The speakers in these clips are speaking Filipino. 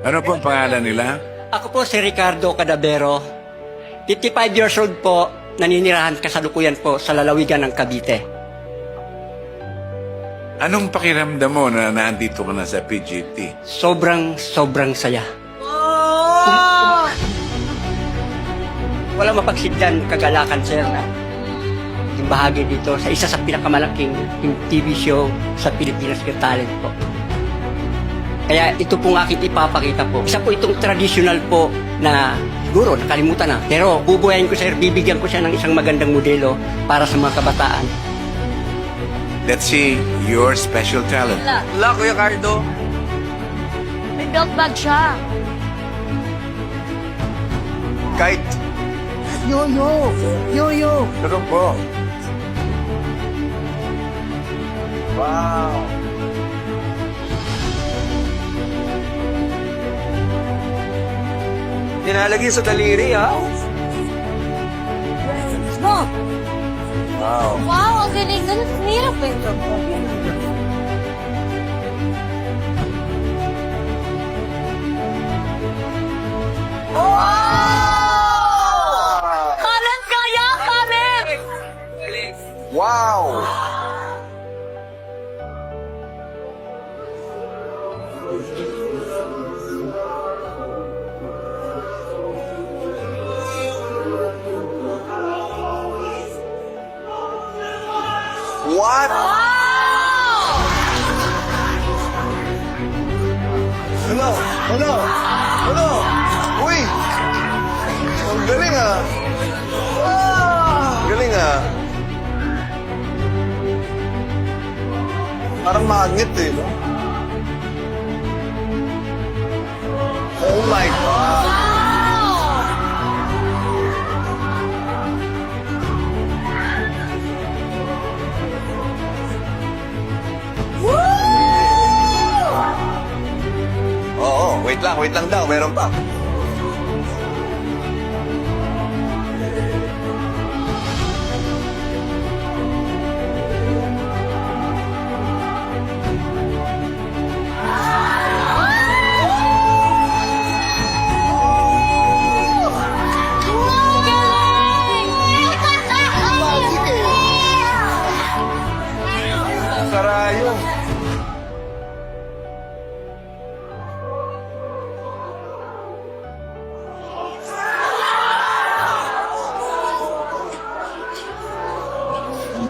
Ano po ang pangalan nila? Ako po si Ricardo Cadabero. 55 years old po, naninirahan kasalukuyan po sa lalawigan ng Cavite. Anong pakiramdam mo na nandito ka na sa PGT? Sobrang saya. Wala mapagsidyan kagalakan, sir, na yung bahagi dito sa isa sa pinakamalaking TV show sa Pilipinas Got Talent po. Kaya ito pong aking ipapakita po. Isa po itong traditional po na siguro nakalimutan na. Pero bubuhayin ko, sir, bibigyan ko siya ng isang magandang modelo para sa mga kabataan. Let's see your special talent. Wala, Kuya Cardo. May belt bag siya. Kite. Yo-yo. Ano po? Wow. Nilalagay sa daliri, ha? Go. Wow. Wow, ang galing. Ganun, hirap ba ito? Talent kaya, talent! Wow. What? Hello? Hello? Hello? Uy! Ang galing, ah. Galing, ah. Parang magnet, eh, no? Oh my God! Oo, wait lang daw, meron pa. Sarayong.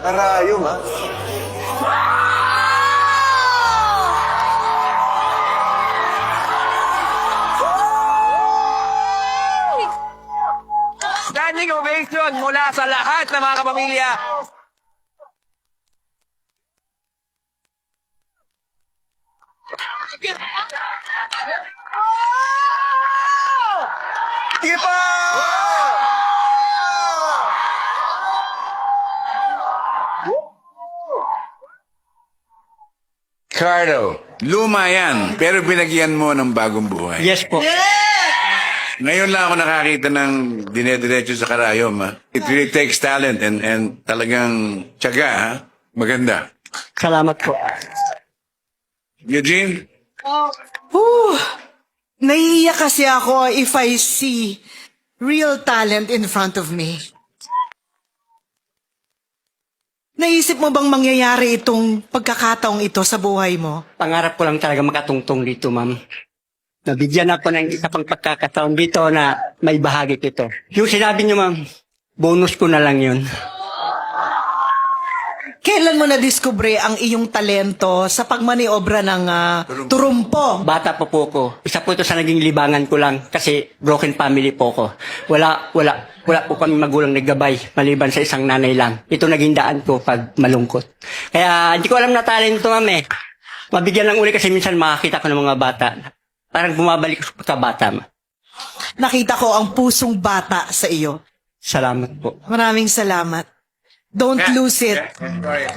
Sarayong, ha? Standing ovation mula sa lahat ng mga kapamilya. Sige pa! Cardo, luma yan, pero binagyan mo ng bagong buhay. Yes po. Ngayon lang ako nakakita ng dinediretso sa karayom. Ha? It really takes talent and talagang tiyaga. Ha? Maganda. Salamat po. Eugene? Naiiyak kasi ako if I see real talent in front of me. Naisip mo bang mangyayari itong pagkakataong ito sa buhay mo? Pangarap ko lang talaga makatungtong dito, ma'am. Nabigyan ako ng isa pang pagkakataon dito na may bahagi ito. Yung sinabi niyo, ma'am, bonus ko na lang yun. Kailan mo na-discover ang iyong talento sa pagmaniobra ng turumpo? Bata pa po ko. Isa po ito sa naging libangan ko lang kasi broken family po ko. Wala po kami magulang naggabay maliban sa isang nanay lang. Ito naging daan ko pag malungkot. Kaya hindi ko alam na talento, ma'am, eh. Mabigyan lang uli kasi minsan makakita ko ng mga bata. Parang bumabalik sa pagkabata, ma'am. Nakita ko ang pusong bata sa iyo. Salamat po. Maraming salamat. Don't lose it. Sorry.